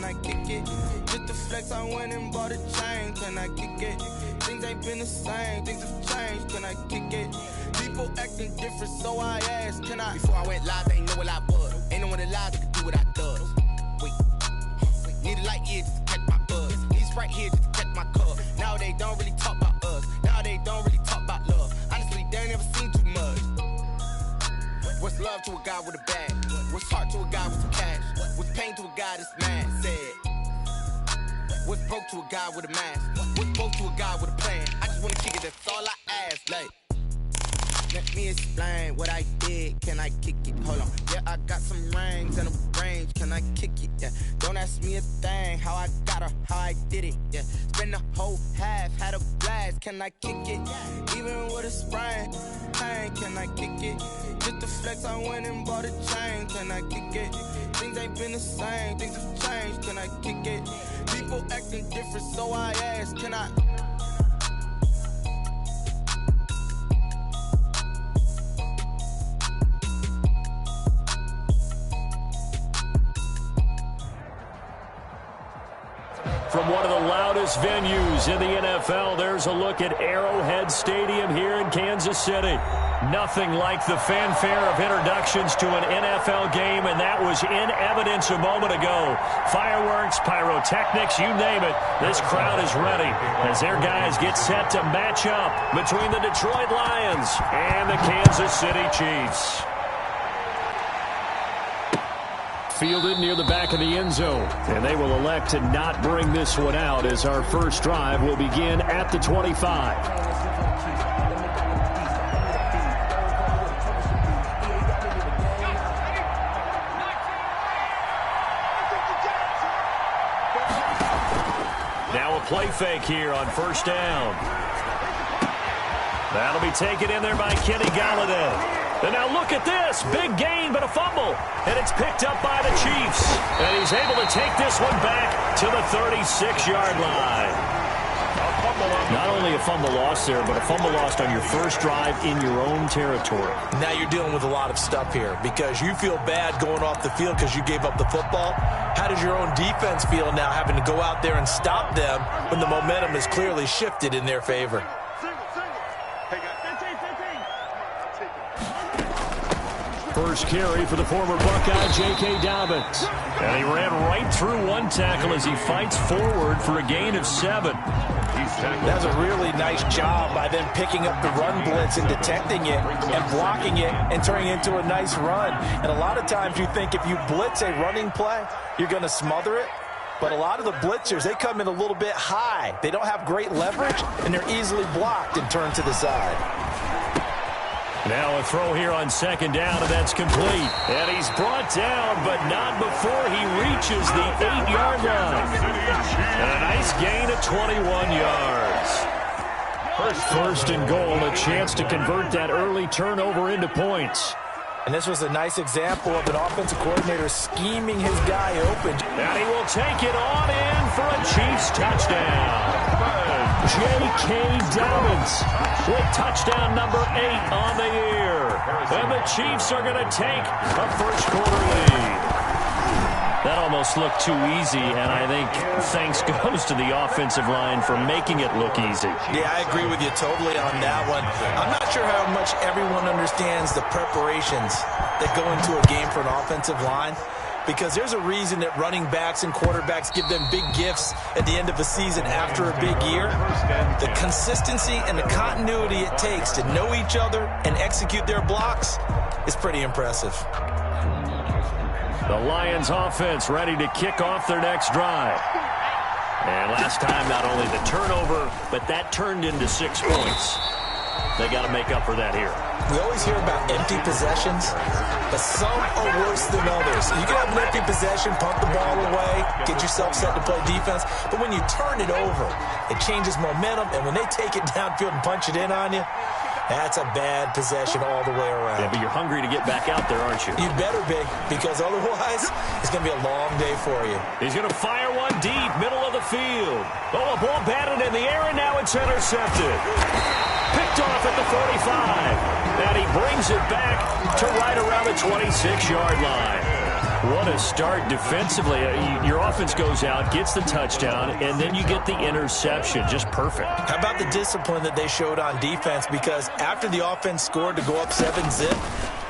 can I kick it? Just the flex, I went and bought a chain, can I kick it? Things ain't been the same, things have changed, can I kick it? People acting different, so I asked, can I? Before I went live, they ain't know what I was. Ain't no one alive that could do what I does. Wait, need a light here just to catch my buzz. Need Sprite here just to catch my cup. Now they don't really talk about us. Now they don't really talk about love. Honestly, they ain't never seen too much. What's love to a guy with a bag? What's heart to a guy with some cash? What's pain to a guy that's mad? Said. What's broke to a guy with a mask? What's broke to a guy with a plan? I just wanna kick it, that's all I ask. Like, let me explain what I did. Can I kick it? Hold on. Yeah, I got some rings and a range. Can I kick it? Yeah. Don't ask me a thing. How I got her, how I did it. Yeah. Spend the whole half, had a blast. Can I kick it? Even with a sprain. Pain, can I kick it? Just the flex, I went and bought a chain. Can I kick it? Things ain't been the same. Things have changed. Can I kick it? People acting different, so I ask, can I? From one of the loudest venues in the NFL, there's a look at Arrowhead Stadium here in Kansas City. Nothing like the fanfare of introductions to an NFL game, and that was in evidence a moment ago. Fireworks, pyrotechnics, you name it. This crowd is ready as their guys get set to match up between the Detroit Lions and the Kansas City Chiefs. Fielded near the back of the end zone, and they will elect to not bring this one out as our first drive will begin at the 25. Now a play fake here on first down. That'll be taken in there by Kenny Galladay. And now look at this. Big gain, but a fumble. And it's picked up by the Chiefs. And he's able to take this one back to the 36-yard line. Not only a fumble loss there, but a fumble lost on your first drive in your own territory. Now you're dealing with a lot of stuff here because you feel bad going off the field because you gave up the football. How does your own defense feel now having to go out there and stop them when the momentum is clearly shifted in their favor? First carry for the former Buckeye, J.K. Dobbins. And he ran right through one tackle as he fights forward for a gain of 7. That's a really nice job by them picking up the run blitz and detecting it and blocking it and turning it into a nice run. And a lot of times you think if you blitz a running play, you're going to smother it. But a lot of the blitzers, they come in a little bit high. They don't have great leverage, and they're easily blocked and turned to the side. Now a throw here on second down, and that's complete. And he's brought down, but not before he reaches the 8-yard line. And a nice gain of 21 yards. First and goal, a chance to convert that early turnover into points. And this was a nice example of an offensive coordinator scheming his guy open. And he will take it on in for a Chiefs touchdown. J.K. Dobbins with touchdown number 8 on the year. And the Chiefs are going to take a first quarter lead. That almost looked too easy, and I think thanks goes to the offensive line for making it look easy. Yeah, I agree with you totally on that one. I'm not sure how much everyone understands the preparations that go into a game for an offensive line, because there's a reason that running backs and quarterbacks give them big gifts at the end of the season after a big year. The consistency and the continuity it takes to know each other and execute their blocks is pretty impressive. The Lions offense ready to kick off their next drive. And last time, not only the turnover, but that turned into 6 points. They got to make up for that here. We always hear about empty possessions, but some are worse than others. You can have an empty possession, pump the ball away, get yourself set to play defense, but when you turn it over, it changes momentum, and when they take it downfield and punch it in on you, that's a bad possession all the way around. Yeah, but you're hungry to get back out there, aren't you? You better be, because otherwise, it's going to be a long day for you. He's going to fire one deep, middle of the field. Oh, a ball batted in the air, and now it's intercepted. Picked off at the 45. And he brings it back to right around the 26-yard line. What a start defensively. Your offense goes out, gets the touchdown, and then you get the interception. Just perfect. How about the discipline that they showed on defense? Because after the offense scored to go up 7-zip,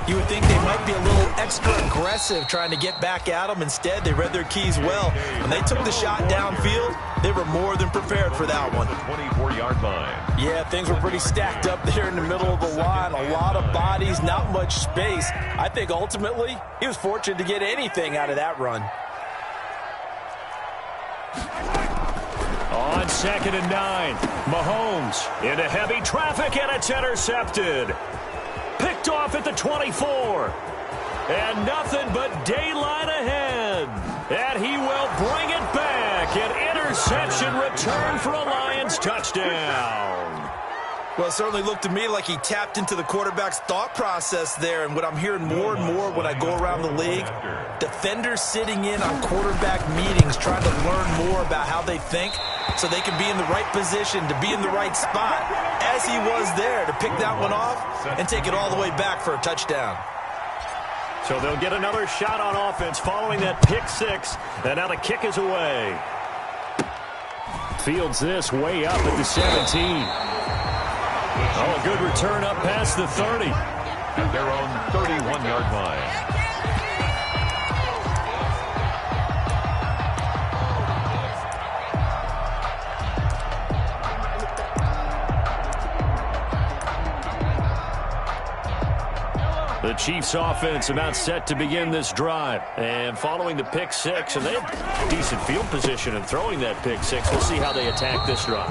you would think they might be a little extra aggressive trying to get back at them. Instead, they read their keys well. When they took the shot downfield, they were more than prepared for that one. 24-yard line. Yeah, things were pretty stacked up there in the middle of the line. A lot of bodies, not much space. I think ultimately he was fortunate to get anything out of that run. On 2nd and 9, Mahomes into heavy traffic, and it's intercepted. Picked off at the 24. And nothing but daylight ahead. And he will bring it back. An interception return for a Lions touchdown. Well, it certainly looked to me like he tapped into the quarterback's thought process there. And what I'm hearing more and more when I go around the league, defenders sitting in on quarterback meetings trying to learn more about how they think so they can be in the right position to be in the right spot, as he was there to pick that one off and take it all the way back for a touchdown. So they'll get another shot on offense following that pick six, and now the kick is away. Fields this way up at the 17. Oh, a good return up past the 30. At their own 31-yard line. The Chiefs offense about set to begin this drive. And following the pick six, and they have decent field position in throwing that pick six. We'll see how they attack this drive.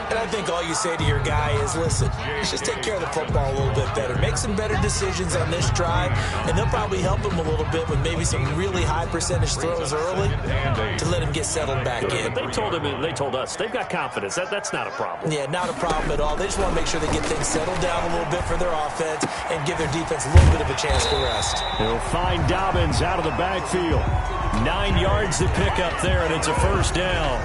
And I think all you say to your guy is, listen, let's just take care of the football a little bit better. Make some better decisions on this drive, and they'll probably help him a little bit with maybe some really high percentage throws early to let him get settled back in. But they told us, they've got confidence. That's not a problem. Yeah, not a problem at all. They just want to make sure they get things settled down a little bit for their offense and give their defense a little bit of a chance to rest. They'll find Dobbins out of the backfield. 9 yards to pick up there, and it's a first down.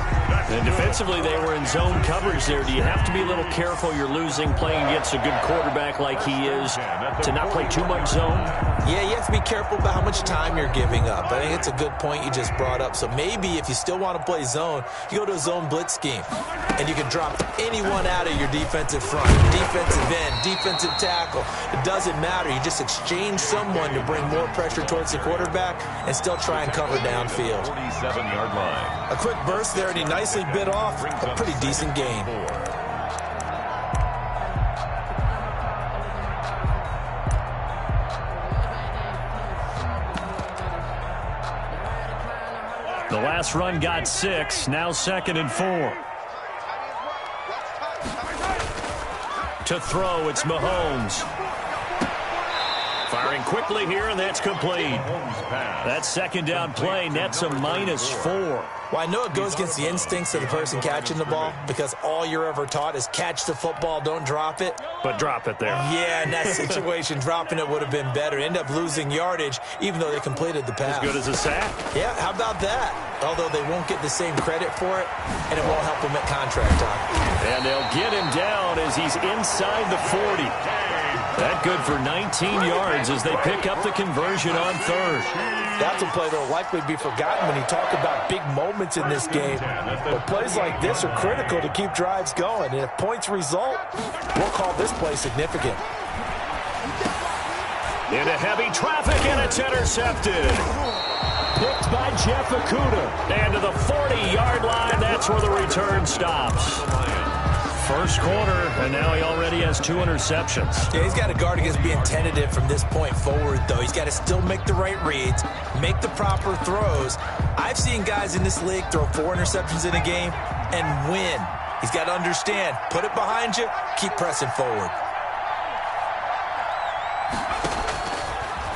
And defensively, they were in zone coverage there. Do you have to be a little careful? You're losing playing against a good quarterback like he is to not play too much zone? Yeah, you have to be careful about how much time you're giving up. I think it's a good point you just brought up. So maybe if you still want to play zone, you go to a zone blitz scheme, and you can drop anyone out of your defensive front, defensive end, defensive tackle. It doesn't matter. You just exchange someone to bring more pressure towards the quarterback and still try and cover downfield. 47-yard line. A quick burst there, and he nicely bit off a pretty decent gain. The last run got 6, now 2nd and 4. To throw, it's Mahomes. Firing quickly here, and that's complete. That second down play nets a -4. Well, I know it goes against the instincts of the person catching the ball because all you're ever taught is catch the football, don't drop it. But drop it there. Yeah, in that situation, dropping it would have been better. End up losing yardage, even though they completed the pass. As good as a sack? Yeah, how about that? Although they won't get the same credit for it, and it won't help them at contract time. And they'll get him down as he's inside the 40. That good for 19 yards as they pick up the conversion on 3rd. That's a play that will likely be forgotten when you talk about big moments in this game. But plays like this are critical to keep drives going. And if points result, we'll call this play significant. Into heavy traffic, and it's intercepted. Picked by Jeff Okudah. And to the 40-yard line, that's where the return stops. First quarter, and now he already has 2 interceptions. Yeah, he's got to guard against being tentative from this point forward, though. He's got to still make the right reads, make the proper throws. I've seen guys in this league throw 4 interceptions in a game and win. He's got to understand, put it behind you, keep pressing forward.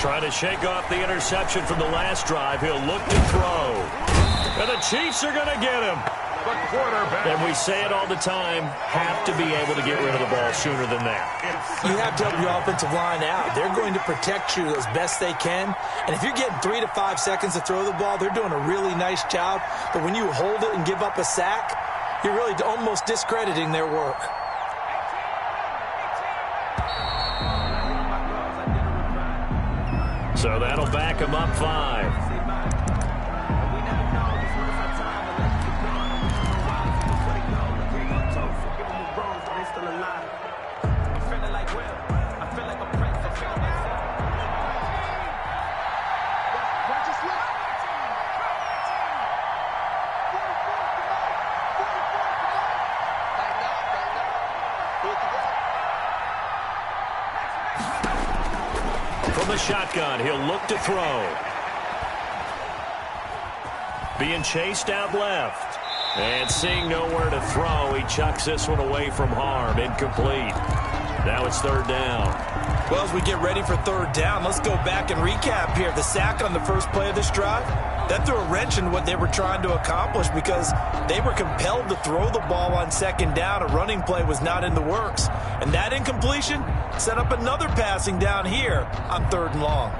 Trying to shake off the interception from the last drive. He'll look to throw. And the Chiefs are going to get him. And we say it all the time, have to be able to get rid of the ball sooner than that. You have to help your offensive line out. They're going to protect you as best they can. And if you're getting 3 to 5 seconds to throw the ball, they're doing a really nice job. But when you hold it and give up a sack, you're really almost discrediting their work. So that'll back him up 5. the shotgun. He'll look to throw. Being chased out left. And seeing nowhere to throw, he chucks this one away from harm. Incomplete. Now it's third down. Well, as we get ready for third down, let's go back and recap here. The sack on the first play of this drive, that threw a wrench in what they were trying to accomplish because they were compelled to throw the ball on second down. A running play was not in the works. And that incompletion set up another passing down here on third and long.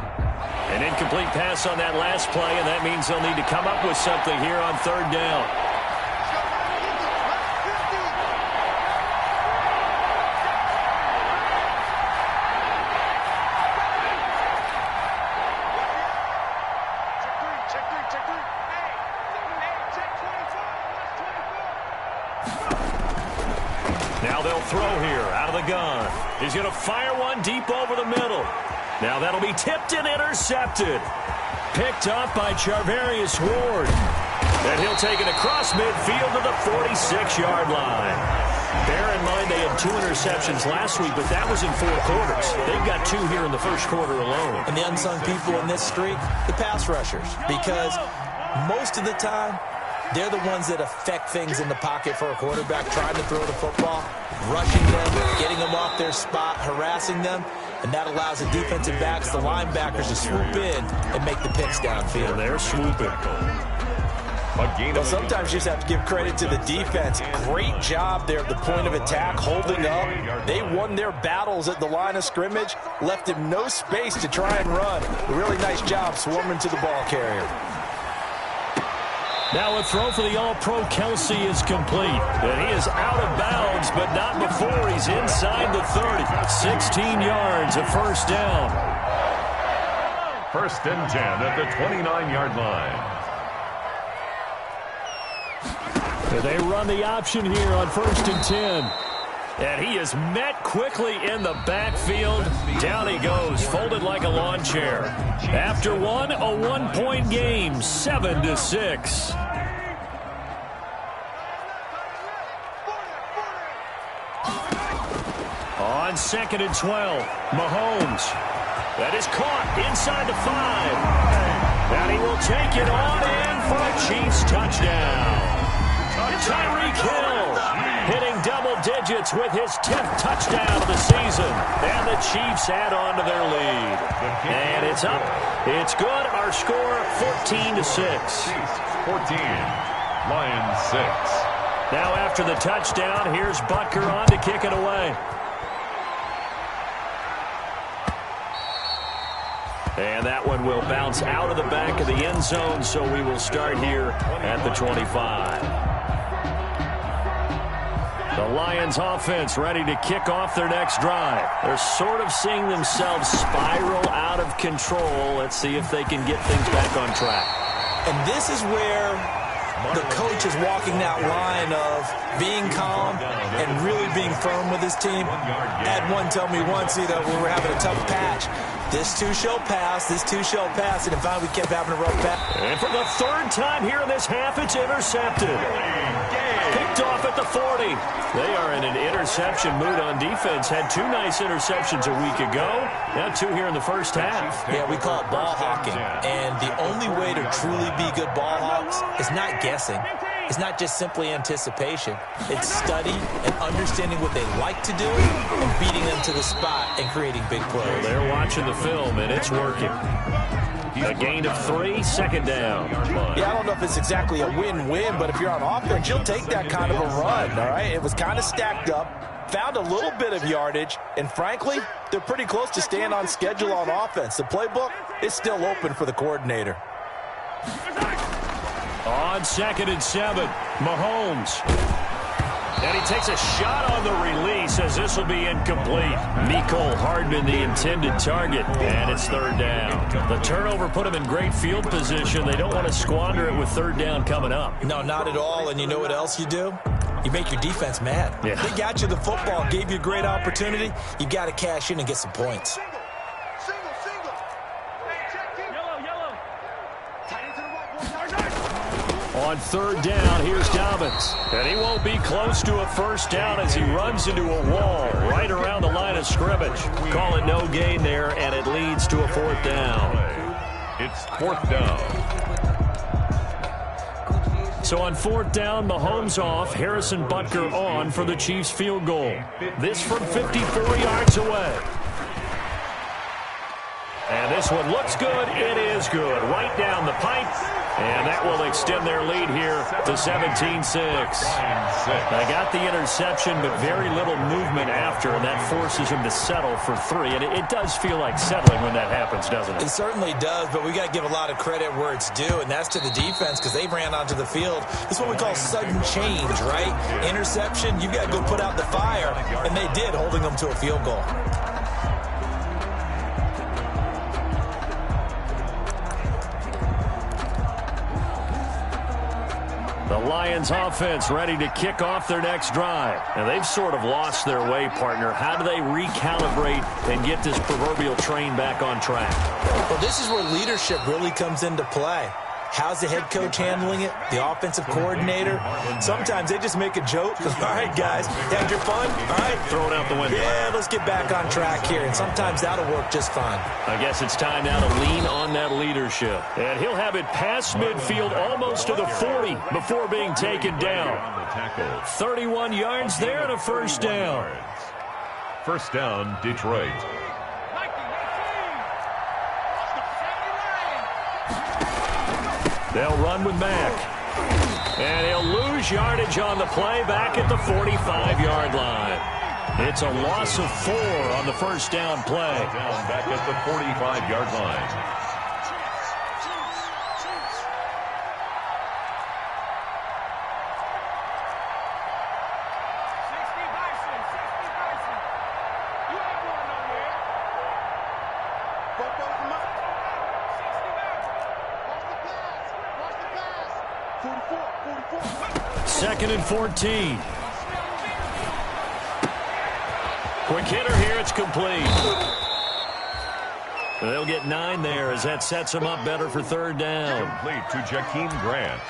An incomplete pass on that last play, and that means they'll need to come up with something here on third down. Now they'll throw here out of the gun. He's going to fire one deep over the middle. Now that'll be tipped and intercepted. Picked up by Charvarius Ward. And he'll take it across midfield to the 46-yard line. Bear in mind they had 2 interceptions last week, but that was in 4 quarters. They've got 2 here in the first quarter alone. And the unsung people in this streak, the pass rushers, because most of the time, they're the ones that affect things in the pocket for a quarterback, trying to throw the football, rushing them, getting them off their spot, harassing them, and that allows the defensive backs, the linebackers, to swoop in and make the picks downfield. And they're swooping. Well, sometimes you just have to give credit to the defense. Great job there at the point of attack, holding up. They won their battles at the line of scrimmage, left him no space to try and run. A really nice job swarming to the ball carrier. Now a throw for the All-Pro Kelsey is complete. And he is out of bounds, but not before he's inside the 30. 16 yards, a first down. First and 10 at the 29-yard line. They run the option here on first and 10. And he is met quickly in the backfield. Down he goes, folded like a lawn chair. After one, a 1-point game, 7-6. On second and 12, Mahomes. That is caught inside the 5. And he will take it on in for a Chiefs touchdown. Tyreek Hill hitting double digits with his 10th touchdown of the season. And the Chiefs add on to their lead. And it's up. It's good. Our score, 14-6. 14, Lions 6. Now after the touchdown, here's Butker on to kick it away. And that one will bounce out of the back of the end zone, so we will start here at the 25. The Lions offense ready to kick off their next drive. They're sort of seeing themselves spiral out of control. Let's see if they can get things back on track. And this is where the coach is walking that line of being calm and really being firm with his team. Had one tell me once, we were having a tough patch. This too shall pass, this too shall pass, and in fact we kept having a rough patch. And for the 3rd time here in this half, it's intercepted. Picked off at the 40. They are in an interception mood on defense. Had 2 nice interceptions a week ago. Now 2 here in the first half. Yeah, we call it ball hawking. And the only way to truly be good ball hawks is not guessing. It's not just simply anticipation. It's study and understanding what they like to do and beating them to the spot and creating big plays. Well, they're watching the film, and it's working. A gain of 3, second down. Yeah, I don't know if it's exactly a win-win, but if you're on offense, you'll take that kind of a run, all right? It was kind of stacked up, found a little bit of yardage, and frankly, they're pretty close to staying on schedule on offense. The playbook is still open for the coordinator. On second and 7, Mahomes. And he takes a shot on the release as this will be incomplete. Mecole Hardman, the intended target, and it's 3rd down. The turnover put him in great field position. They don't want to squander it with 3rd down coming up. No, not at all, and you know what else you do? You make your defense mad. Yeah. They got you the football, gave you a great opportunity. You got to cash in and get some points. On third down, here's Dobbins. And he won't be close to a first down as he runs into a wall right around the line of scrimmage. Call it no gain there, and it leads to a fourth down. It's fourth down. So on fourth down, Mahomes off, Harrison Butker on for the Chiefs field goal. This from 54 yards away. And this one looks good. It is good. Right down the pipe. And that will extend their lead here to 17-6. They got the interception, but very little movement after, and that forces him to settle for 3. And it does feel like settling when that happens, doesn't it? It certainly does, but we got to give a lot of credit where it's due, and that's to the defense because they ran onto the field. This is what we call sudden change, right? Interception, you got to go put out the fire, and they did, holding them to a field goal. The Lions offense ready to kick off their next drive. And they've sort of lost their way, partner. How do they recalibrate and get this proverbial train back on track? Well, this is where leadership really comes into play. How's the head coach handling it? The offensive coordinator? Sometimes they just make a joke. All right, guys, you had your fun? All right. Throw it out the window. Yeah, let's get back on track here. And sometimes that'll work just fine. I guess it's time now to lean on that leadership. And he'll have it past midfield almost to the 40 before being taken down. 31 yards there and a first down. First down, Detroit. They'll run with Mack. And he'll lose yardage on the play back at the 45-yard line. It's a loss of 4 on the first down play. Down back at the 45-yard line. Second and 14. Quick hitter here. It's complete. They'll get 9 there as that sets them up better for third down. Complete to Jakeem Grant.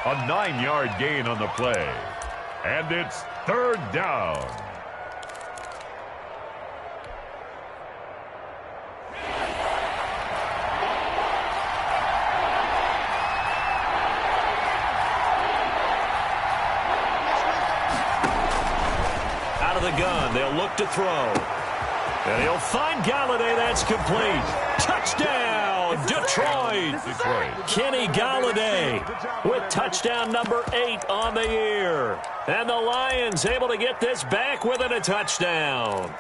A 9-yard gain on the play. And it's third down. Gun. They'll look to throw. And he'll find Galladay. That's complete. Touchdown, Detroit. Kenny Galladay with touchdown number 8 on the year. And the Lions able to get this back within a touchdown.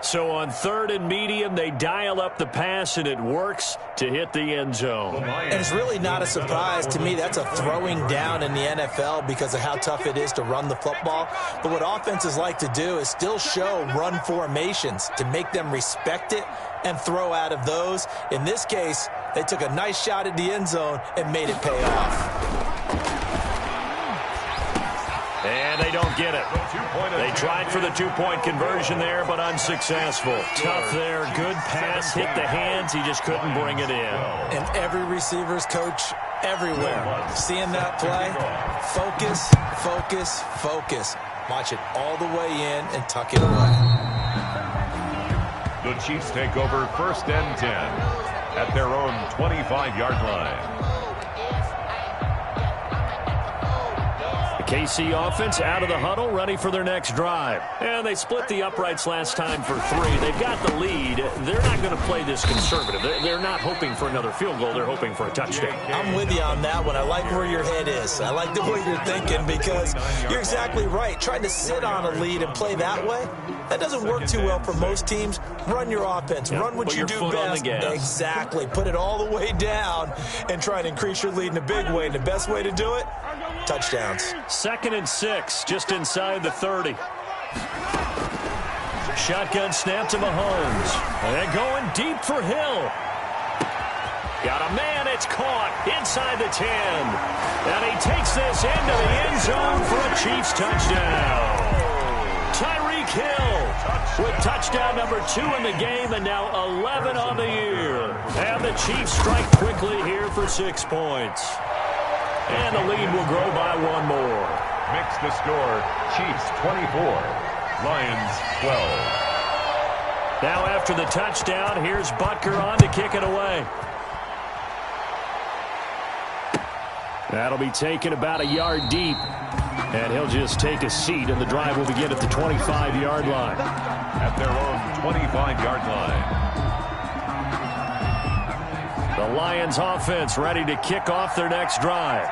So on third and medium, they dial up the pass, and it works to hit the end zone. And it's really not a surprise to me. That's a throwing down in the NFL because of how tough it is to run the football. But what offenses like to do is still show run formations to make them respect it and throw out of those. In this case, they took a nice shot at the end zone and made it pay off. And they don't get it. They tried for the 2-point conversion there, but unsuccessful. Tough there. Good pass. Hit the hands. He just couldn't bring it in. And every receiver's coach everywhere. Seeing that play, focus, focus, focus. Watch it all the way in and tuck it away. The Chiefs take over first and 10 at their own 25-yard line. KC offense out of the huddle, ready for their next drive. And they split the uprights last time for 3. They've got the lead. They're not going to play this conservative. They're not hoping for another field goal. They're hoping for a touchdown. I'm with you on that one. I like where your head is. I like the way you're thinking because you're exactly right. Trying to sit on a lead and play that way, that doesn't work too well for most teams. Run your offense. Run what you do best. Exactly. Put it all the way down and try to increase your lead in a big way. And the best way to do it, touchdowns. Second and 6, just inside the 30. Shotgun snap to Mahomes. And they're going deep for Hill. Got a man, it's caught inside the 10. And he takes this into the end zone for a Chiefs touchdown. Tyreek Hill with touchdown number 2 in the game and now 11 on the year. And the Chiefs strike quickly here for 6 points. And the lead will grow by one more. Makes the score Chiefs 24, Lions 12. Now after the touchdown, here's Butker on to kick it away. That'll be taken about a yard deep. And he'll just take a seat, and the drive will begin at the 25-yard line. At their own 25-yard line. The Lions offense ready to kick off their next drive.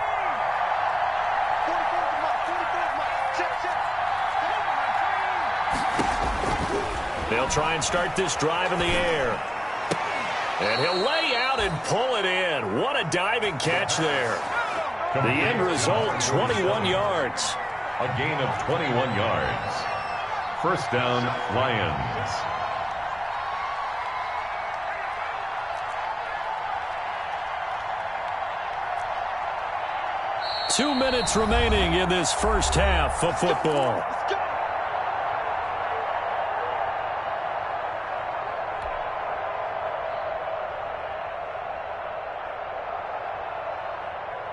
They'll try and start this drive in the air. And he'll lay out and pull it in. What a diving catch there. The end result, 21 yards. A gain of 21 yards. First down, Lions. Two minutes remaining in this first half of football.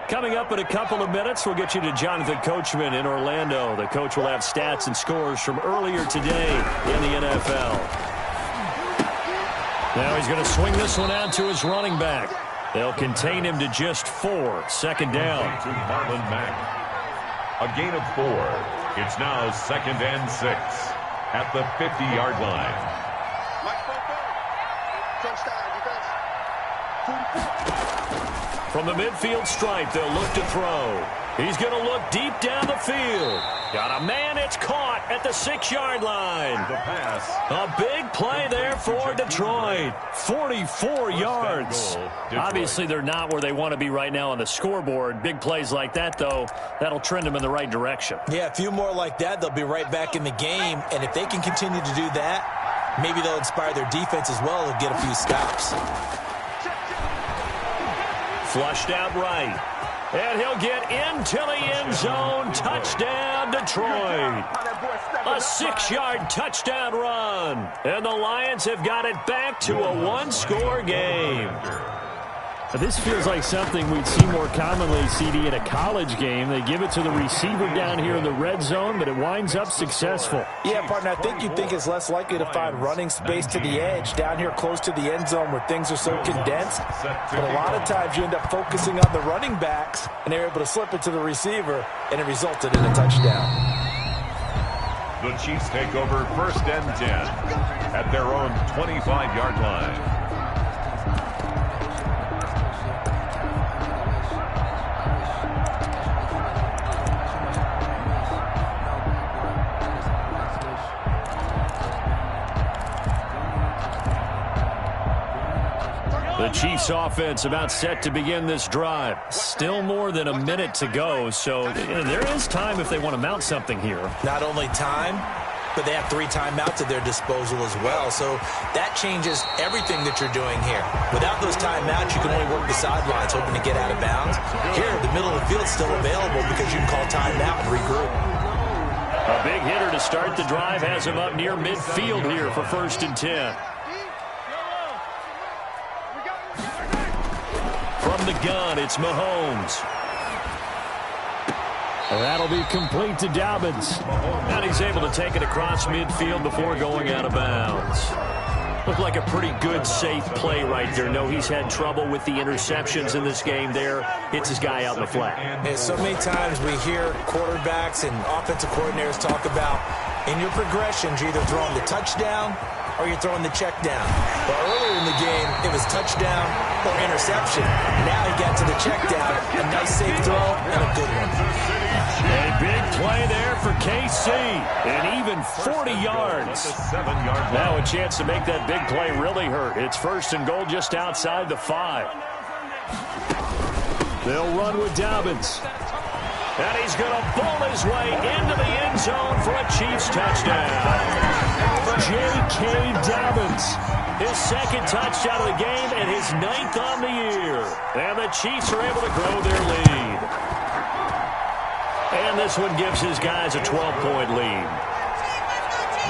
Coming up in a couple of minutes, we'll get you to Jonathan Coachman in Orlando. The coach will have stats and scores from earlier today in the NFL. Now he's going to swing this one out to his running back. They'll contain him to just 4. Second down. To Marlon Mack. A gain of 4. It's now 2nd and 6 at the 50-yard line. From the midfield stripe, they'll look to throw. He's going to look deep down the field. Got a man, it's caught at the 6-yard line. The pass. A big play there for Detroit. 44 yards. Obviously, they're not where they want to be right now on the scoreboard. Big plays like that, though, that'll trend them in the right direction. Yeah, a few more like that, they'll be right back in the game. And if they can continue to do that, maybe they'll inspire their defense as well and get a few stops. Flushed out right. And he'll get into the end zone. Touchdown, Detroit. A 6-yard touchdown run. And the Lions have got it back to a one-score game. This feels like something we'd see more commonly, CD, in a college game. They give it to the receiver down here in the red zone, but it winds up successful. Yeah, partner, I think you'd think it's less likely to find running space to the edge down here close to the end zone where things are so condensed. But a lot of times you end up focusing on the running backs, and they're able to slip it to the receiver, and it resulted in a touchdown. The Chiefs take over 1st and 10 at their own 25-yard line. The Chiefs offense about set to begin this drive. Still more than a minute to go, so there is time if they want to mount something here. Not only time, but they have 3 timeouts at their disposal as well. So that changes everything that you're doing here. Without those timeouts, you can only work the sidelines, hoping to get out of bounds. Here, the middle of the field is still available because you can call timeout and regroup. A big hitter to start the drive has him up near midfield here for 1st and 10. From the gun, it's Mahomes. That'll be complete to Dobbins. And he's able to take it across midfield before going out of bounds. Looked like a pretty good, safe play right there. No, he's had trouble with the interceptions in this game there. Hits his guy out in the flat. Yeah, so many times we hear quarterbacks and offensive coordinators talk about in your progressions, you're either throwing the touchdown or you're throwing the check down. But earlier in the game, it was touchdown or interception. Now he got to the check down. A nice safe throw and a good one. A big play there for KC. And even 40 yards. Now a chance to make that big play really hurt. It's 1st and goal just outside the 5. They'll run with Dobbins. And he's going to bull his way into the end zone for a Chiefs touchdown. J.K. Dobbins, his 2nd touchdown of the game and his 9th on the year. And the Chiefs are able to grow their lead. And this one gives his guys a 12-point lead.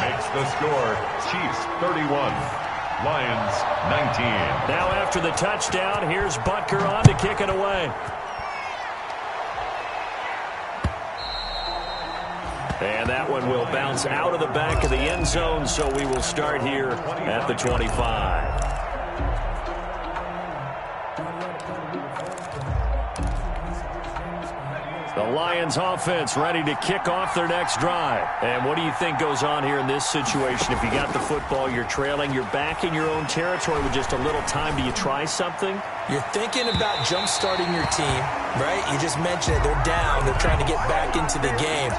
Makes the score Chiefs 31, Lions 19. Now after the touchdown, here's Butker on to kick it away. And that one will bounce out of the back of the end zone, so we will start here at the 25. The Lions offense ready to kick off their next drive. And what do you think goes on here in this situation? If you got the football, you're trailing, you're back in your own territory with just a little time. Do you try something? You're thinking about jump-starting your team, right? You just mentioned it. They're down. They're trying to get back into the game.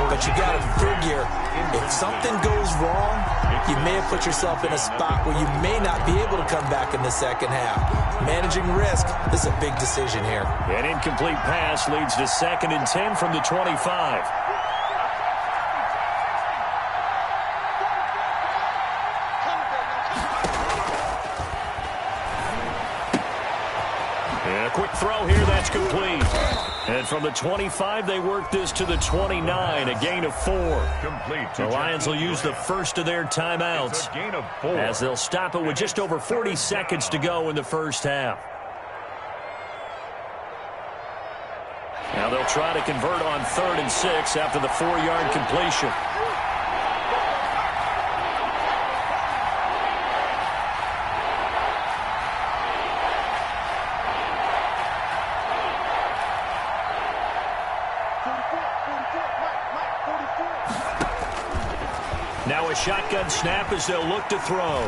But you got to figure, if something goes wrong, you may have put yourself in a spot where you may not be able to come back in the second half. Managing risk, this is a big decision here. An incomplete pass leads to 2nd and 10 from the 25. And a quick throw here, that's complete. And from the 25, they work this to the 29, a gain of 4. The Lions will use the first of their timeouts as they'll stop it with just over 40 seconds to go in the first half. Now they'll try to convert on 3rd and 6 after the 4-yard completion. Now a shotgun snap as they'll look to throw.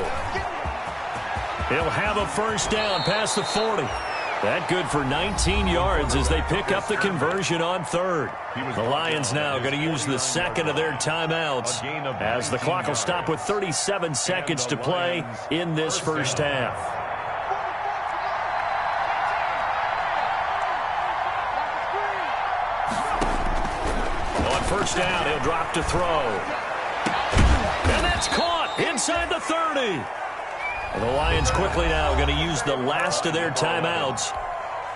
He'll have a first down past the 40. That good for 19 yards as they pick up the conversion on 3rd. The Lions now going to use the 2nd of their timeouts as the clock will stop with 37 seconds to play in this first half. On first down, he'll drop to throw. And that's caught inside the 30. The Lions quickly now going to use the last of their timeouts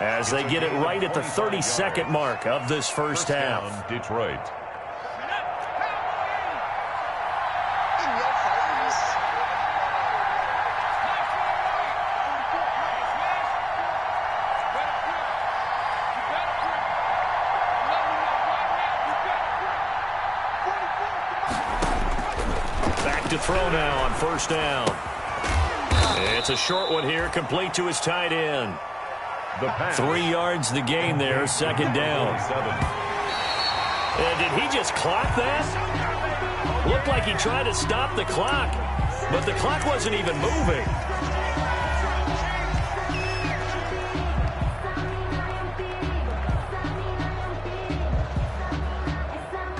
as they get it right at the 32nd mark of this first half. Detroit. Back to throw now on first down. It's a short one here, complete to his tight end. 3 yards the gain there, 2nd down. And did he just clock that? Looked like he tried to stop the clock, but the clock wasn't even moving.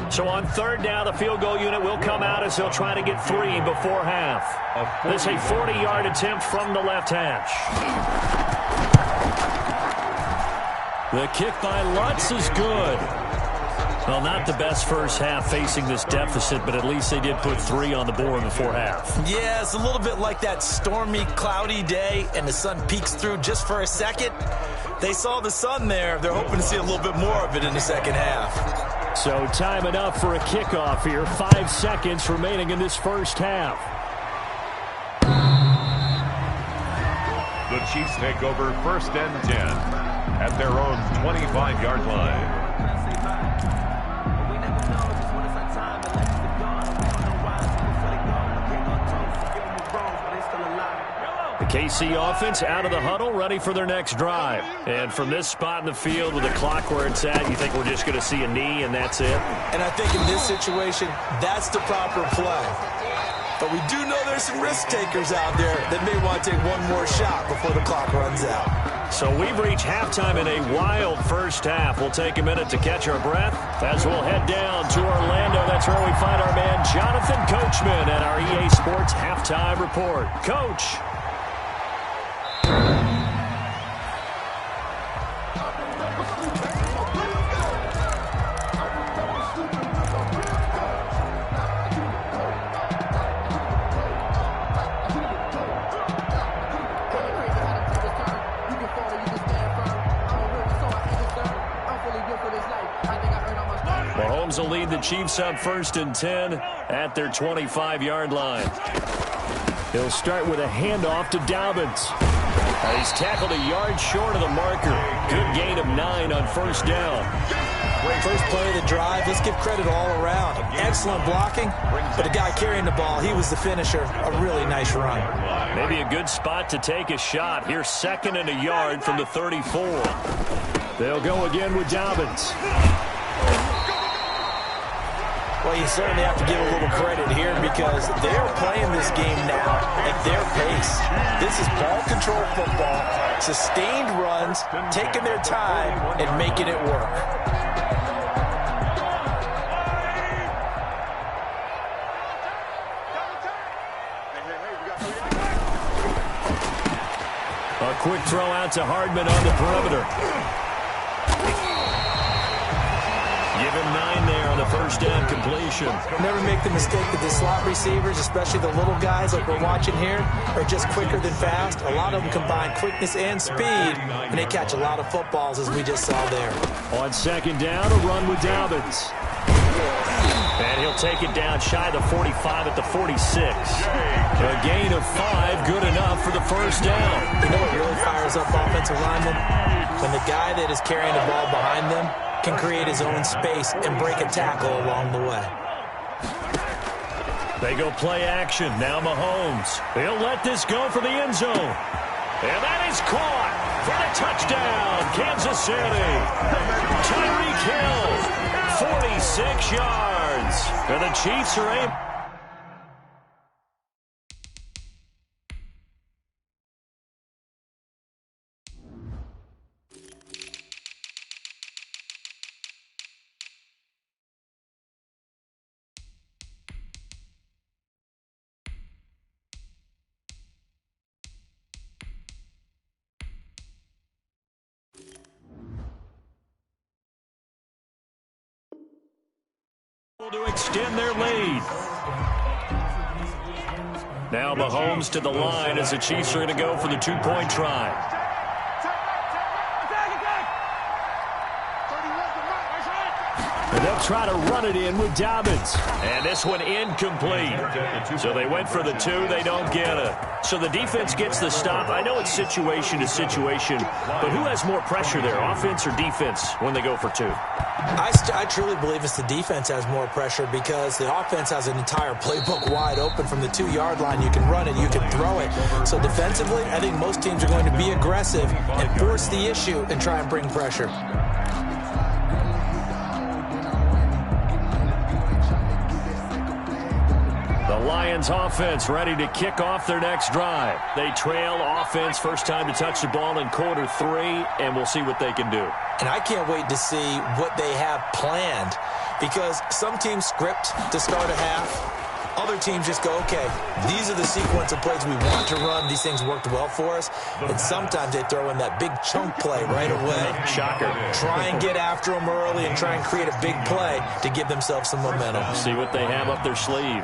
So on 3rd down, the field goal unit will come out as they'll try to get 3 before half. This is a 40-yard attempt from the left hash. The kick by Lutz is good. Well, not the best first half facing this deficit, but at least they did put 3 on the board before half. Yeah, it's a little bit like that stormy, cloudy day, and the sun peeks through just for a second. They saw the sun there. They're hoping to see a little bit more of it in the second half. So time enough for a kickoff here. 5 seconds remaining in this first half. The Chiefs take over 1st and 10 at their own 25-yard line. The KC offense out of the huddle, ready for their next drive. And from this spot in the field with the clock where it's at, you think we're just going to see a knee and that's it? And I think in this situation, that's the proper play. But we do know there's some risk takers out there that may want to take one more shot before the clock runs out. So we've reached halftime in a wild first half. We'll take a minute to catch our breath as we'll head down to Orlando. That's where we find our man Jonathan Coachman at our EA Sports Halftime Report. Coach. Mahomes will lead the Chiefs up 1st and 10 at their 25-yard line. He'll start with a handoff to Dobbins. He's tackled a yard short of the marker. Good gain of 9 on first down. First play of the drive, let's give credit all around. Excellent blocking, but the guy carrying the ball, he was the finisher. A really nice run. Maybe a good spot to take a shot. Here's 2nd and a yard from the 34. They'll go again with Dobbins. Well, you certainly have to give a little credit here because they're playing this game now at their pace. This is ball control football, sustained runs, taking their time, and making it work. A quick throw out to Hardman on the perimeter. Give him 9 there on the first down completion. Never make the mistake that the slot receivers, especially the little guys like we're watching here, are just quicker than fast. A lot of them combine quickness and speed, and they catch a lot of footballs, as we just saw there. On 2nd down, a run with Dobbins. And he'll take it down shy of the 45 at the 46. A gain of 5, good enough for the first down. You know what really fires up offensive linemen? When the guy that is carrying the ball behind them can create his own space and break a tackle along the way. They go play action. Now Mahomes. He'll let this go for the end zone. And that is caught for the touchdown, Kansas City. Tyreek Hill, 46 yards. And the Chiefs are able. To extend their lead. Now Mahomes to the line as the Chiefs are going to go for the 2-point try. And they'll try to run it in with Dobbins. And this one incomplete. So they went for the 2. They don't get it. So the defense gets the stop. I know it's situation to situation, but who has more pressure there, offense or defense, when they go for 2? I truly believe it's the defense has more pressure because the offense has an entire playbook wide open from the 2-yard line. You can run it, you can throw it. So defensively, I think most teams are going to be aggressive and force the issue and try and bring pressure. The Lions offense ready to kick off their next drive. They trail offense, first time to touch the ball in quarter 3, and we'll see what they can do. And I can't wait to see what they have planned because some teams script to start a half. Other teams just go, okay, these are the sequence of plays we want to run. These things worked well for us. And sometimes they throw in that big chunk play right away. Shocker. Try and get after them early and try and create a big play to give themselves some momentum. See what they have up their sleeve.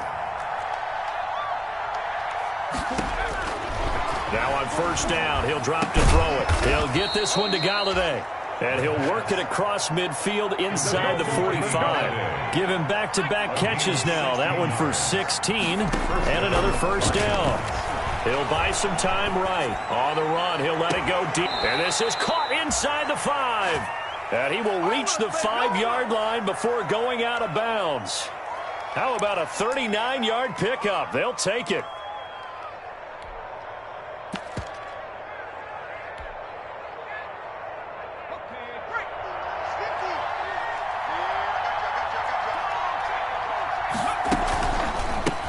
Now on first down, he'll drop to throw it. He'll get this one to Galladay. And he'll work it across midfield inside the 45. Give him back-to-back catches now. That one for 16 and another first down. He'll buy some time right. On the run, he'll let it go deep. And this is caught inside the 5. And he will reach the 5-yard line before going out of bounds. How about a 39-yard pickup? They'll take it.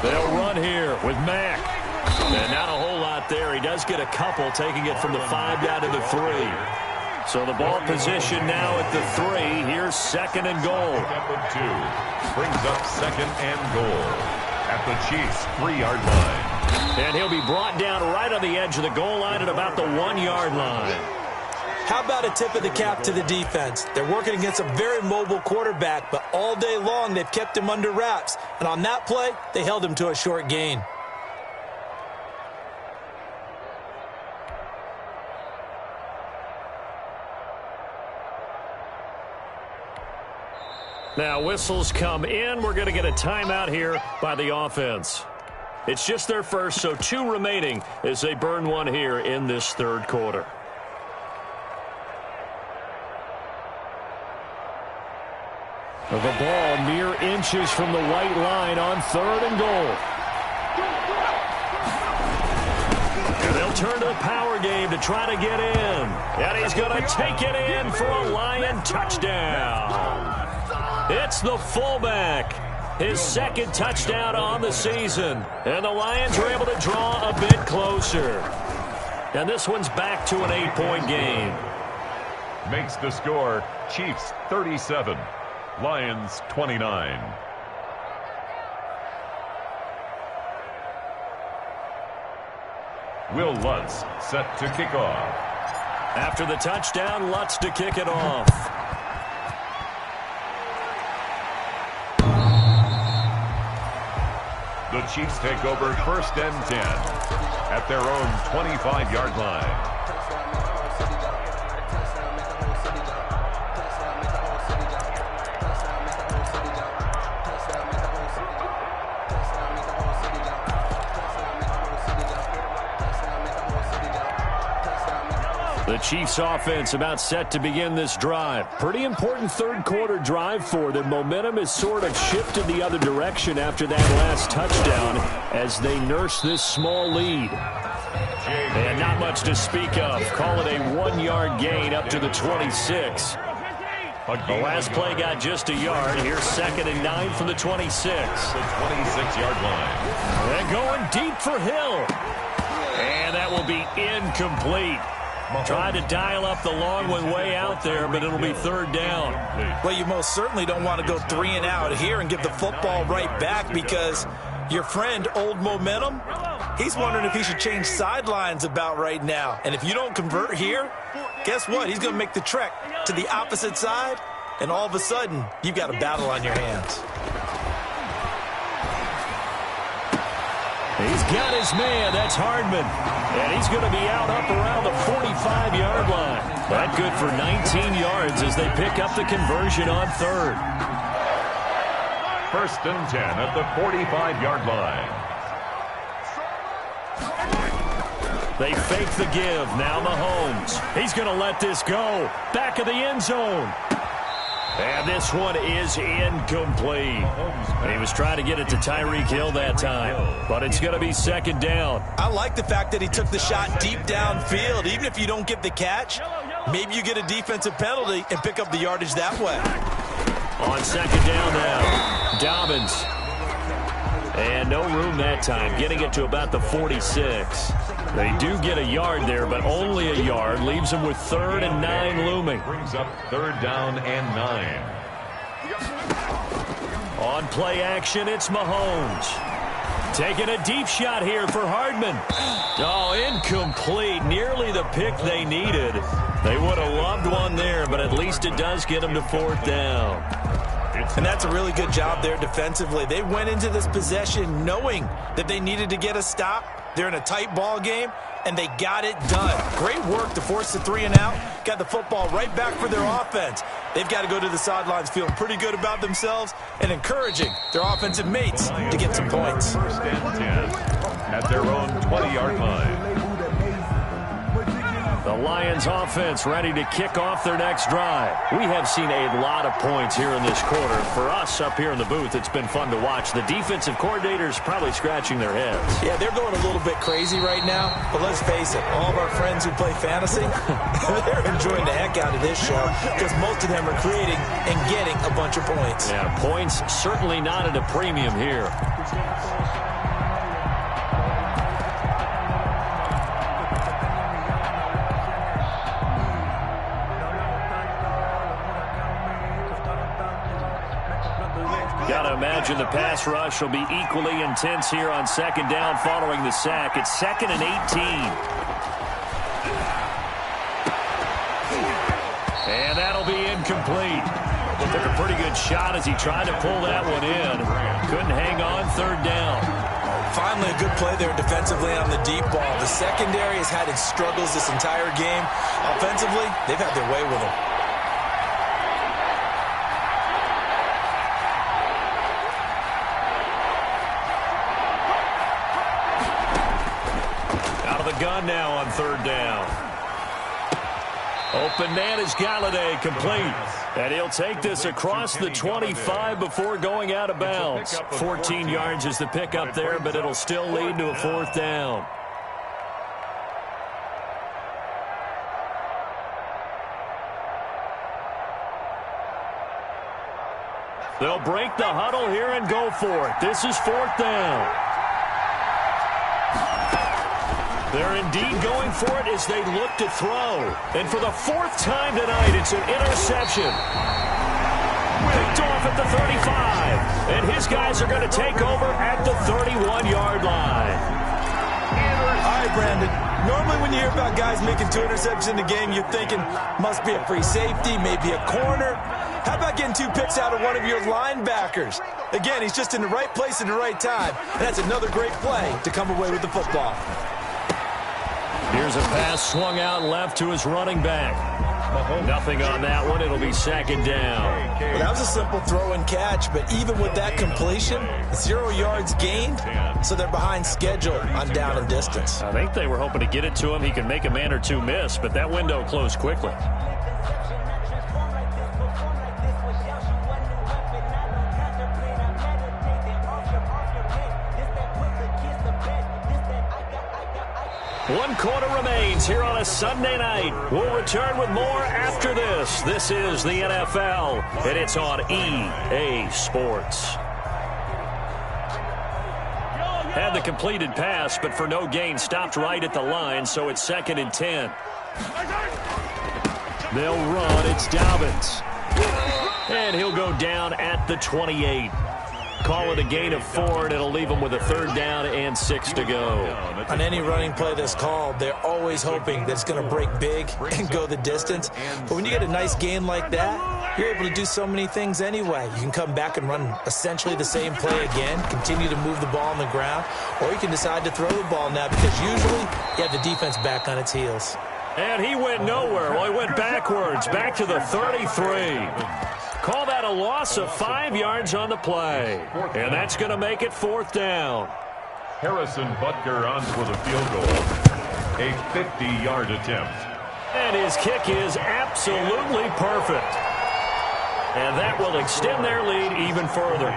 They'll run here with Mack. And not a whole lot there. He does get a couple, taking it from the 5 down to the 3. So the ball position now at the 3. Here's 2nd and goal. Number 2 brings up 2nd and goal at the Chiefs' 3-yard line. And he'll be brought down right on the edge of the goal line at about the 1-yard line. How about a tip of the cap to the defense? They're working against a very mobile quarterback, but all day long they've kept him under wraps. And on that play, they held him to a short gain. Now whistles come in. We're going to get a timeout here by the offense. It's just their first, so 2 remaining as they burn one here in this 3rd quarter. The ball mere inches from the white line on 3rd and goal. And they'll turn to the power game to try to get in. And he's going to take it in for a Lion touchdown. It's the fullback. His 2nd touchdown on the season. And the Lions are able to draw a bit closer. And this one's back to an 8-point game. Makes the score Chiefs 37, Lions 29. Will Lutz set to kick off. After the touchdown, Lutz to kick it off. The Chiefs take over 1st and 10 at their own 25-yard line. The Chiefs offense about set to begin this drive. Pretty important 3rd quarter drive for them. Momentum has sort of shifted the other direction after that last touchdown as they nurse this small lead. And not much to speak of. Call it a 1-yard gain up to the 26. The last play got just a yard. Here's 2nd and 9 from the 26. The 26-yard line. And going deep for Hill. And that will be incomplete. Trying to dial up the long one way out there, but it'll be 3rd down. Well, you most certainly don't want to go 3 and out here and give the football right back because your friend, Old Momentum, he's wondering if he should change sidelines about right now. And if you don't convert here, guess what? He's going to make the trek to the opposite side, and all of a sudden, you've got a battle on your hands. He's got his man. That's Hardman. And he's going to be out up around the 45-yard line. But good for 19 yards as they pick up the conversion on 3rd. 1st and 10 at the 45-yard line. They fake the give. Now Mahomes. He's going to let this go. Back of the end zone. And this one is incomplete. He was trying to get it to Tyreek Hill that time, but it's going to be 2nd down. I like the fact that he took the shot deep downfield. Even if you don't get the catch, maybe you get a defensive penalty and pick up the yardage that way. On 2nd down now, Dobbins. And no room that time, getting it to about the 46. They do get a yard there, but only a yard. Leaves them with 3rd and 9 looming. Brings up 3rd down and 9. On play action, it's Mahomes. Taking a deep shot here for Hardman. Oh, incomplete. Nearly the pick they needed. They would have loved one there, but at least it does get them to 4th down. And that's a really good job there defensively. They went into this possession knowing that they needed to get a stop. They're in a tight ball game, and they got it done. Great work to force the 3 and out. Got the football right back for their offense. They've got to go to the sidelines feeling pretty good about themselves and encouraging their offensive mates to get some points. 1st and 10 at their own 20-yard line. The Lions offense ready to kick off their next drive. We have seen a lot of points here in this quarter. For us up here in the booth, it's been fun to watch. The defensive coordinators probably scratching their heads. Yeah, they're going a little bit crazy right now, but let's face it, all of our friends who play fantasy, they're enjoying the heck out of this show because most of them are creating and getting a bunch of points. Yeah, points certainly not at a premium here. Got to imagine the pass rush will be equally intense here on 2nd down following the sack. It's 2nd and 18. And that'll be incomplete. Took a pretty good shot as he tried to pull that one in. Couldn't hang on 3rd down. Finally, a good play there defensively on the deep ball. The secondary has had its struggles this entire game. Offensively, they've had their way with them. Gun now on 3rd down. Open man is Galladay, complete. And he'll take this across the 25 before going out of bounds. 14 yards is the pickup there, but it'll still lead to a 4th down. They'll break the huddle here and go for it. This is 4th down. They're indeed going for it as they look to throw. And for the 4th time tonight, it's an interception. Picked off at the 35. And his guys are going to take over at the 31-yard line. All right, Brandon. Normally when you hear about guys making 2 interceptions in the game, you're thinking must be a free safety, maybe a corner. How about getting 2 picks out of one of your linebackers? Again, he's just in the right place at the right time. And that's another great play to come away with the football. Here's a pass swung out left to his running back. Nothing on that one. It'll be 2nd down. Well, that was a simple throw and catch, but even with that completion, 0 yards gained, so they're behind schedule on down and distance. I think they were hoping to get it to him. He could make a man or 2 miss, but that window closed quickly. One quarter remains here on a Sunday night. We'll return with more after this. This is the NFL, and it's on EA Sports. Had the completed pass, but for no gain, stopped right at the line, so it's 2nd and 10. They'll run. It's Dobbins. And he'll go down at the 28. Call it a gain of 4, and it'll leave them with a 3rd down and 6 to go. On any running play that's called, they're always hoping that it's going to break big and go the distance. But when you get a nice gain like that, you're able to do so many things anyway. You can come back and run essentially the same play again, continue to move the ball on the ground, or you can decide to throw the ball now because usually you have the defense back on its heels. And he went nowhere. Well, he went backwards, back to the 33. Call that a loss of 5 yards on the play. And that's going to make it 4th down. Harrison Butker on for the field goal. A 50-yard attempt. And his kick is absolutely perfect. And that will extend their lead even further.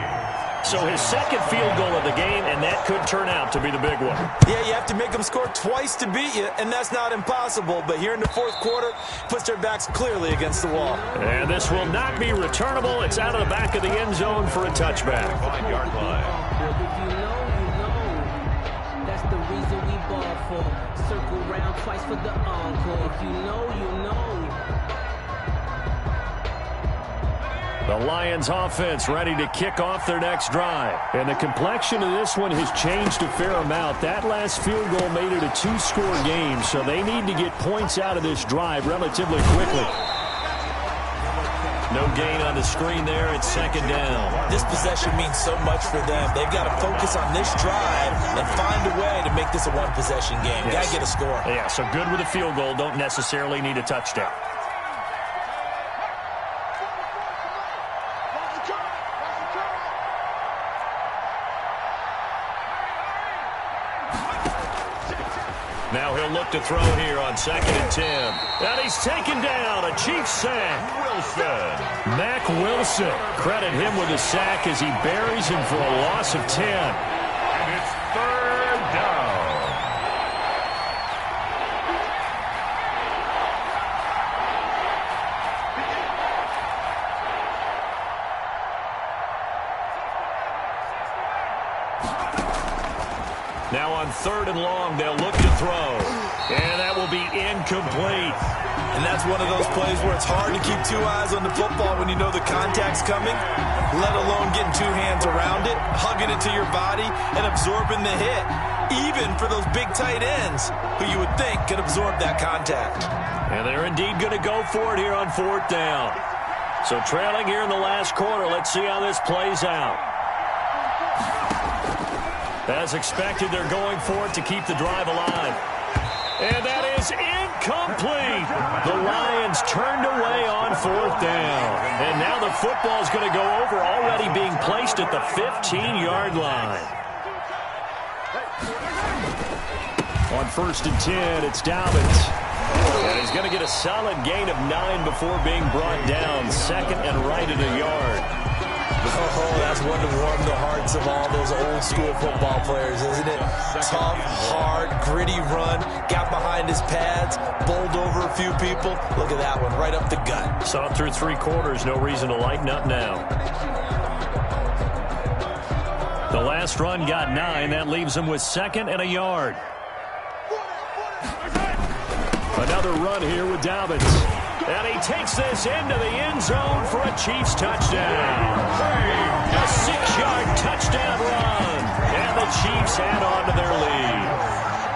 So his 2nd field goal of the game, and that could turn out to be the big one. Yeah, you have to make them score twice to beat you, and that's not impossible. But here in the 4th quarter, puts their backs clearly against the wall. And this will not be returnable. It's out of the back of the end zone for a touchback. 5-yard line. If you know, you know. That's the reason we ball for. Circle round twice for the encore. If you know, you know. The Lions offense ready to kick off their next drive. And the complexion of this one has changed a fair amount. That last field goal made it a 2-score game, so they need to get points out of this drive relatively quickly. No gain on the screen there. It's 2nd down. This possession means so much for them. They've got to focus on this drive and find a way to make this a one-possession game. Got to get a score. Yeah, so good with a field goal. Don't necessarily need a touchdown. Now he'll look to throw here on 2nd and 10. And he's taken down. A Chiefs sack. Wilson. Mack Wilson. Credit him with a sack as he buries him for a loss of 10. And it's 3rd down. Now on 3rd and long, they'll look to throw. And that will be incomplete. And that's one of those plays where it's hard to keep 2 eyes on the football when you know the contact's coming, let alone getting 2 hands around it, hugging it to your body, and absorbing the hit, even for those big tight ends who you would think could absorb that contact. And they're indeed going to go for it here on 4th down. So trailing here in the last quarter, let's see how this plays out. As expected, they're going for it to keep the drive alive. And that is incomplete. The Lions turned away on 4th down. And now the football's going to go over, already being placed at the 15-yard line. On 1st and 10, it's Dobbins. And he's going to get a solid gain of 9 before being brought down. Second and right at a yard. Oh, that's one to warm the hearts of all those old-school football players, isn't it? Tough, hard, gritty run, got behind his pads, bowled over a few people. Look at that one, right up the gut. Saw it through 3 quarters, no reason to lighten up now. The last run got 9. That leaves him with 2nd and a yard. Another run here with Dobbins. And he takes this into the end zone for a Chiefs touchdown. A 6-yard touchdown run. And the Chiefs add on to their lead.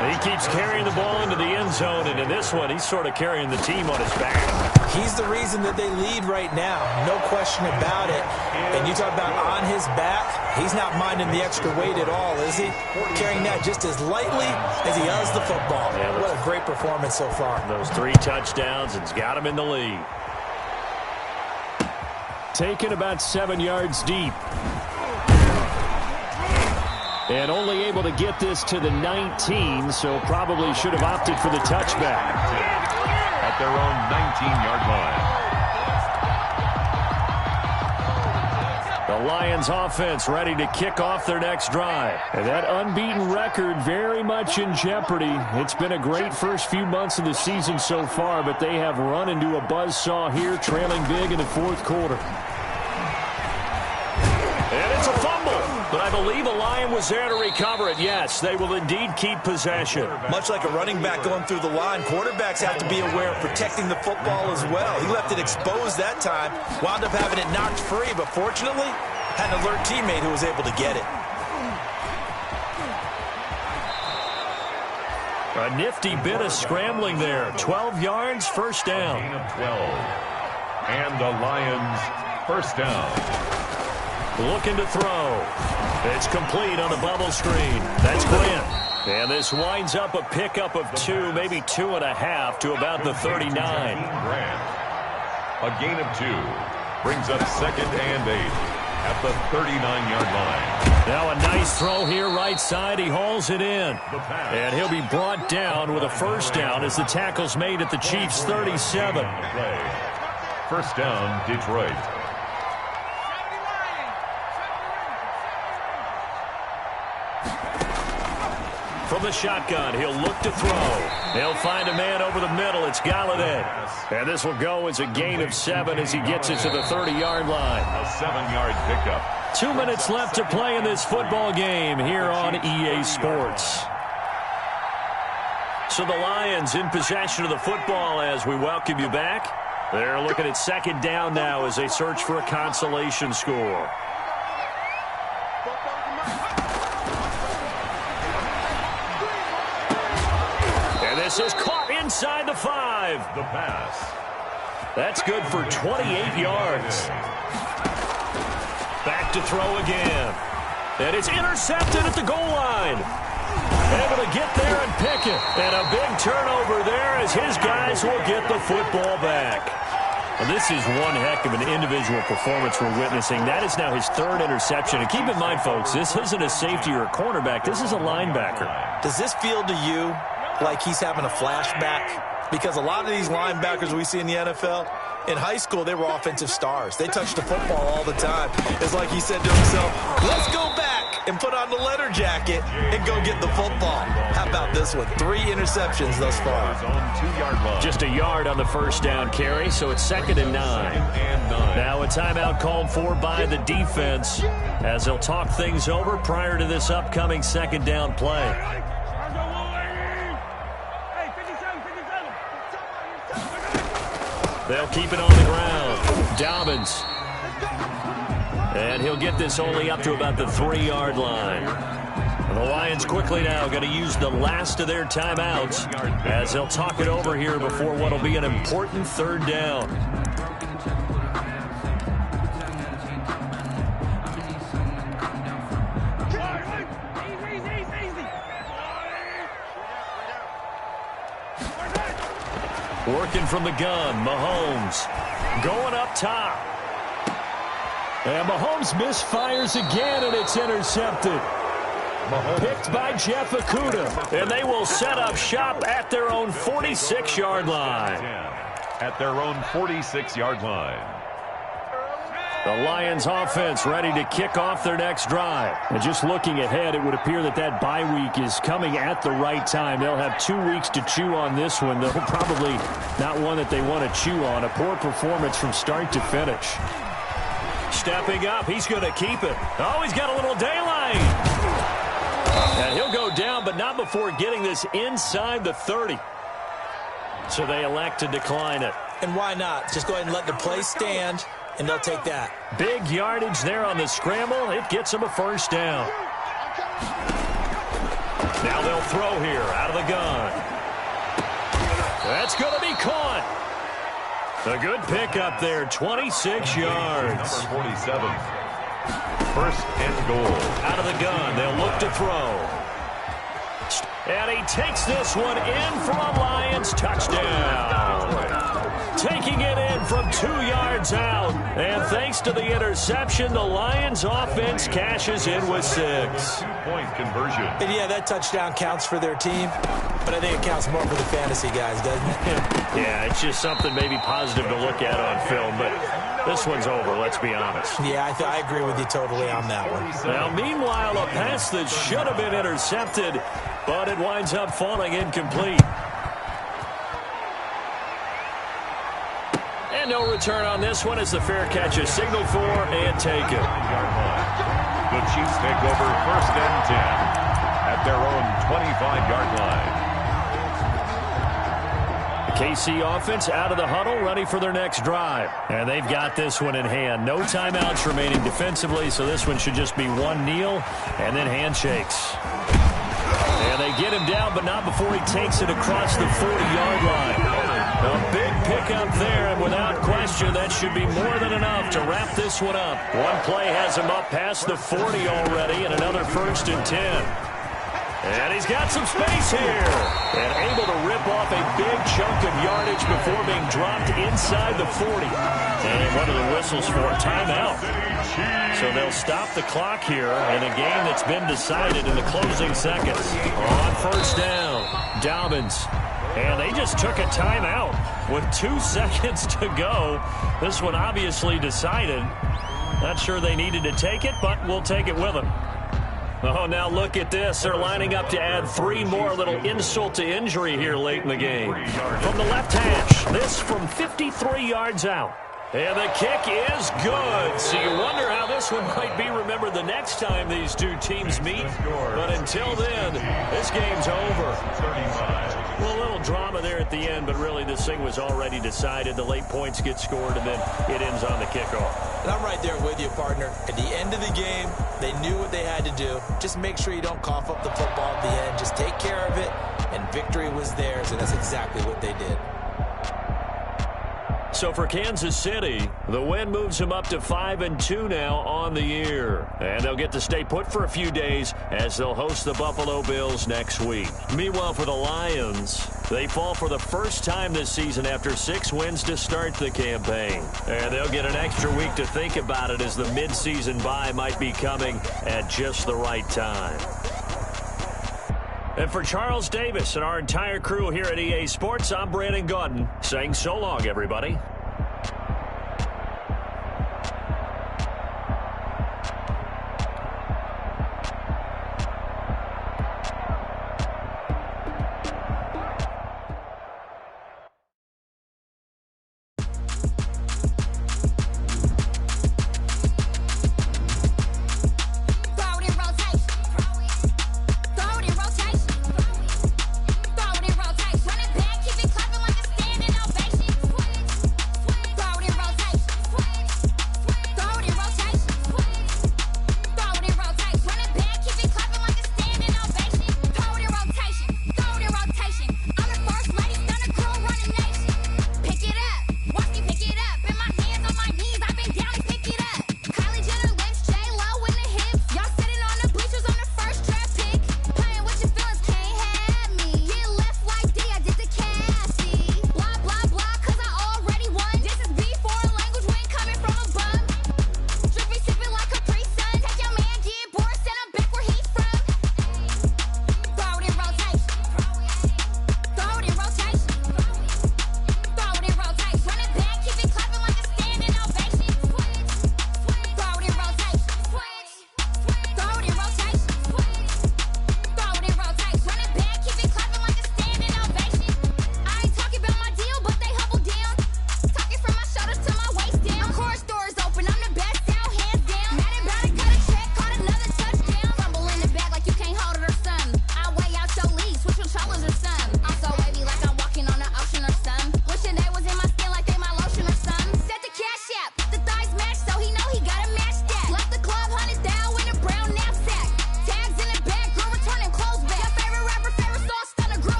He keeps carrying the ball into the end zone, and in this one, he's sort of carrying the team on his back. He's the reason that they lead right now. No question about it. And you talk about on his back, he's not minding the extra weight at all, is he? Carrying that just as lightly as he does the football. Yeah, what a great performance so far. Those 3 touchdowns, it's got him in the lead. Taken about 7 yards deep. And only able to get this to the 19, so probably should have opted for the touchback. At their own 19-yard line. The Lions offense ready to kick off their next drive. And that unbeaten record very much in jeopardy. It's been a great first few months of the season so far, but they have run into a buzzsaw here, trailing big in the 4th quarter. And it's a fumble. But I believe a Lion was there to recover it. Yes, they will indeed keep possession. Much like a running back going through the line, quarterbacks have to be aware of protecting the football as well. He left it exposed that time, wound up having it knocked free, but fortunately, had an alert teammate who was able to get it. A nifty bit of scrambling there. 12 yards, first down. Gain of 12. And the Lions, first down. Looking to throw. It's complete on the bubble screen. That's Glenn. And this winds up a pickup of 2, maybe 2.5 to about the 39. A gain of 2 brings up 2nd and 8 at the 39-yard line. Now a nice throw here right side. He hauls it in. And he'll be brought down with a first down as the tackle's made at the Chiefs' 37. First down, Detroit. From the shotgun, he'll look to throw. He'll find a man over the middle. It's Galladay. And this will go as a gain of 7 as he gets it to the 30-yard line. A 7-yard pickup. 2 minutes left to play in this football game here on EA Sports. So the Lions in possession of the football as we welcome you back. They're looking at 2nd down now as they search for a consolation score. This is caught inside the 5. The pass. That's good for 28 yards. Back to throw again. And it's intercepted at the goal line. Able to get there and pick it. And a big turnover there as his guys will get the football back. Well, this is one heck of an individual performance we're witnessing. That is now his 3rd interception. And keep in mind, folks, this isn't a safety or a cornerback. This is a linebacker. Does this feel to you like he's having a flashback? Because a lot of these linebackers we see in the NFL, in high school, they were offensive stars. They touched the football all the time. It's like he said to himself, let's go back and put on the leather jacket and go get the football. How about this one? 3 interceptions thus far. Just a yard on the first down carry, so it's 2nd and 9. Now a timeout called for by the defense as they'll talk things over prior to this upcoming 2nd down play. They'll keep it on the ground. Dobbins. And he'll get this only up to about the 3-yard line. And the Lions quickly now going to use the last of their timeouts as they'll talk it over here before what will be an important 3rd down. Working from the gun, Mahomes going up top. And Mahomes misfires again, and it's intercepted. Picked by Jeff Okudah. And they will set up shop at their own 46-yard line. At their own 46-yard line. The Lions offense ready to kick off their next drive. And just looking ahead, it would appear that that bye week is coming at the right time. They'll have 2 weeks to chew on this one, though probably not one that they want to chew on. A poor performance from start to finish. Stepping up, he's going to keep it. Oh, he's got a little daylight. And he'll go down, but not before getting this inside the 30. So they elect to decline it. And why not? Just go ahead and let the play stand, and they'll take that. Big yardage there on the scramble. It gets them a first down. Now they'll throw here out of the gun. That's going to be caught. A good pickup there, 26 yards. Number 47. First and goal. Out of the gun, they'll look to throw. And he takes this one in for a Lions touchdown. Taking it in from 2 yards out. And thanks to the interception, the Lions offense cashes in with 6. 2-point conversion. And yeah, that touchdown counts for their team, but I think it counts more for the fantasy guys, doesn't it? Yeah, it's just something maybe positive to look at on film, but this one's over, let's be honest. Yeah, I agree with you totally on that one. Now, meanwhile, a pass that should have been intercepted, but it winds up falling incomplete. And no return on this one as the fair catch is signaled for and taken. The Chiefs take over first and 10 at their own 25-yard line. The KC offense out of the huddle, ready for their next drive. And they've got this one in hand. No timeouts remaining defensively, so this one should just be one kneel and then handshakes. And they get him down, but not before he takes it across the 40-yard line. A big pickup there, and without question, that should be more than enough to wrap this one up. One play has him up past the 40 already, and another first and 10. And he's got some space here. And able to rip off a big chunk of yardage before being dropped inside the 40. And what are the whistles for? Timeout. So they'll stop the clock here in a game that's been decided in the closing seconds. On first down, Dobbins. And they just took a timeout with 2 seconds to go. This one obviously decided. Not sure they needed to take it, but we'll take it with them. Oh, now look at this. They're lining up to add 3 more, little insult to injury here late in the game. From the left hash, this from 53 yards out. And the kick is good. So you wonder how this one might be remembered the next time these two teams meet. But until then, this game's over. Well, a little drama there at the end, but really this thing was already decided. The late points get scored, and then it ends on the kickoff. And I'm right there with you, partner. At the end of the game, they knew what they had to do. Just make sure you don't cough up the football at the end. Just take care of it, and victory was theirs, and that's exactly what they did. So for Kansas City, the win moves them up to 5-2 now on the year. And they'll get to stay put for a few days as they'll host the Buffalo Bills next week. Meanwhile, for the Lions, they fall for the first time this season after 6 wins to start the campaign. And they'll get an extra week to think about it as the midseason bye might be coming at just the right time. And for Charles Davis and our entire crew here at EA Sports, I'm Brandon Gaudin saying so long, everybody.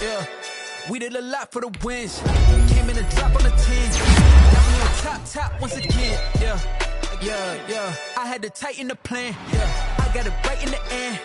yeah. We did a lot for the wins. Came in a drop on the 10. Now we on top once again, yeah. I had to tighten the plan, yeah. I got it right in the end,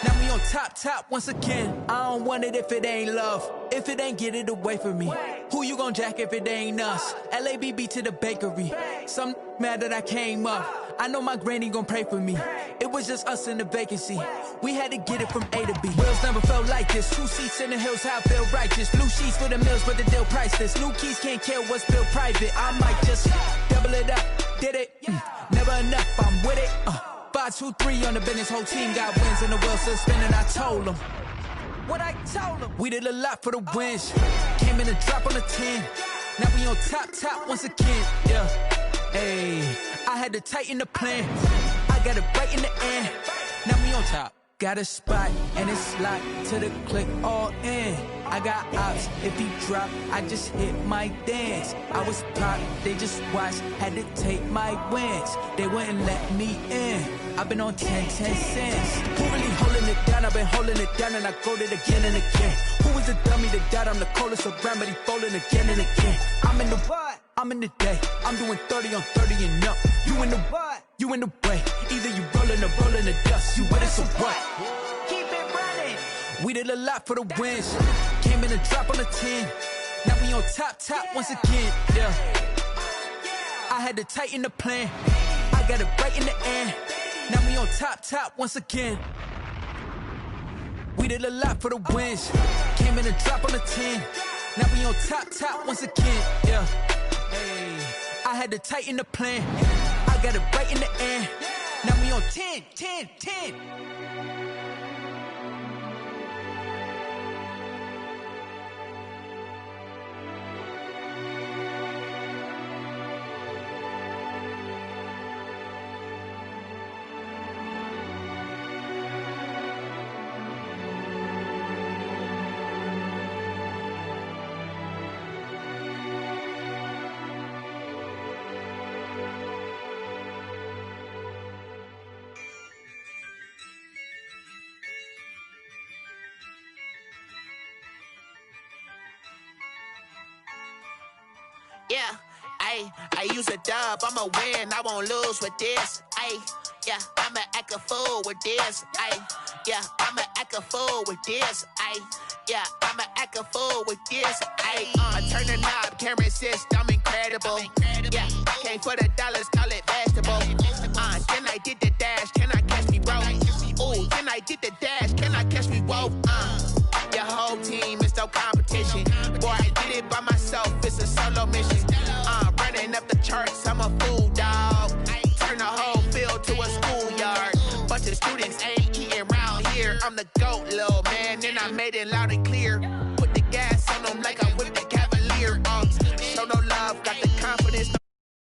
now we on top once again. I don't want it if it ain't love. If it ain't, get it away from me. Who you gon' jack if it ain't us? LABB to the bakery. Some mad that I came up. I know my granny gon' pray for me. It was just us in the vacancy. We had to get it from A to B. Wheels never felt like this. 2 seats in the hills, how I feel righteous. Blue sheets for the mills, but the deal priceless. New keys can't care what's built private. I might just double it up. Did it? Never enough, I'm with it. 5, 2, 3 on the business. Whole team got wins and the wheels still spinning. I told them what I told them. We did a lot for the wins. Came in a drop on the 10. Now we on top once again, yeah. Hey, I had to tighten the plan. I got it right in the end. Now we on top. Got a spot and it's locked to the click all in. I got ops, if he drop, I just hit my dance. I was popped, they just watched, had to take my wins. They wouldn't let me in. I've been on 10 cents. Who really holding it down? I've been holding it down and I go it again and again. Who was the dummy that died? I'm the coldest around, but he folding again and again. I'm in the what? I'm in the day. I'm doing 30 on 30 and up. You in the what? You in the way. Either you rolling or rolling the dust. You with it, so what? Keep it running. We did a lot for the wins. Came in a drop on the 10. Now we on top once again, yeah. I had to tighten the plan. I got it right in the end. Now we on top once again. We did a lot for the wins. Came in a drop on the 10. Now we on top once again, yeah. Hey, I had to tighten the plan. I got it right in the end. Now we on 10. Yeah, I use a dub, I'ma win, I won't lose with this. Yeah, I'ma act a fool with this. Yeah, I'ma act a fool with this. Yeah, I'ma act a fool with this. I turn the knob, camera assist, I'm incredible. Yeah, came for the dollars, call it vegetable. Then I did the dash, can I catch me, bro? Ooh, then I did the dash, can I catch me, whoa? Your whole team is no competition. Boy, I did it by myself, it's a solo mission. Running up the charts, I'm a fool, dog. Turn the whole field to a schoolyard. Bunch of students ain't eating round here. I'm the GOAT, little man, and I made it loud and clear.